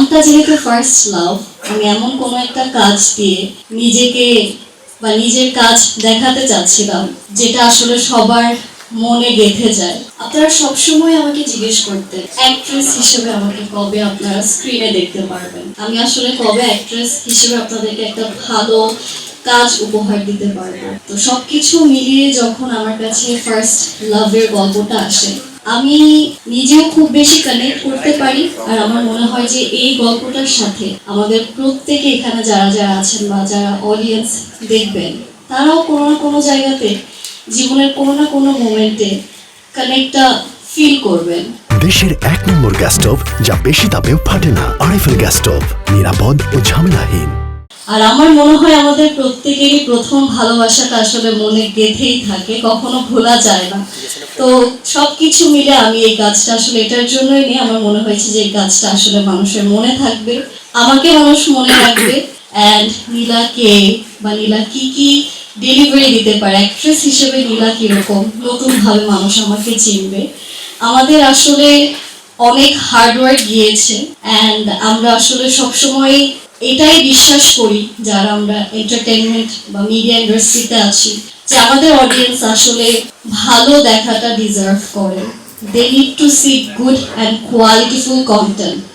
নামটা যেহেতু first love, আমি এমন কোনো একটা কাজ দিয়ে নিজেকে বা নিজের কাজ দেখাতে চাচ্ছিলাম যেটা আসলে সবার মনে গেঁথে যায়। আপনারা সবসময় আমাকে জিজ্ঞেস করতেন অ্যাক্ট্রেস হিসেবে আমাকে কবে আপনারা স্ক্রিনে দেখতে পারবেন। আমি আসলে কবে অ্যাক্ট্রেস হিসেবে আপনাদেরকে একটা ভালো কাজ উপহার দিতে পারবো। তো সবকিছু মিলিয়ে যখন আমার কাছে ফার্স্ট লাভের গল্পটা আসে, আমি নিজেও খুব বেশি কানেক্ট করতে পারি। আর আমার মনে হয় যে এই গল্পটার সাথে আমাদের প্রত্যেকে এখানে যারা যারা আছেন বা যারা অডিয়েন্স দেখবেন, তারাও কোনো না কোনো জায়গাতে জীবনের কোনো না কোনো মোমেন্টে কানেক্টটা ফিল করবেন। দেশের 1 নম্বর গ্যাস স্টোভ যা বেশি তাপেও ফাটে না। আরএফএল গ্যাস স্টোভ, নিরাপদ ও ঝামেলাহীন। আর আমার মনে হয় আমাদের প্রত্যেকেরই প্রথম ভালোবাসাটা আসলে মনে গেঁথেই থাকে, কখনো ভোলা যায় না। তো সবকিছু মিলে আমি এই কাজটা আসলে এটার জন্যই নিয়ে আমার মনে হয়েছে যে এই কাজটা আসলে মানুষের মনে থাকবে, আমাকে মানুষ মনে রাখবে। অ্যান্ড নীলাকে বা নীলা কি কি ডেলিভারি দিতে পারে, অ্যাক্ট্রেস হিসেবে নীলা কিরকম নতুনভাবে মানুষ আমাকে চিনবে। আমাদের আসলে অনেক হার্ডওয়ার্ক গিয়েছে, অ্যান্ড আমরা আসলে সবসময় এটাই বিশ্বাস করি যারা আমরা এন্টারটেইনমেন্ট বা মিডিয়া ইন্ডাস্ট্রিতে আছি, যে আমাদের অডিয়েন্স আসলে ভালো দেখাটা ডিজার্ভ করে। They need to see good and qualityful content.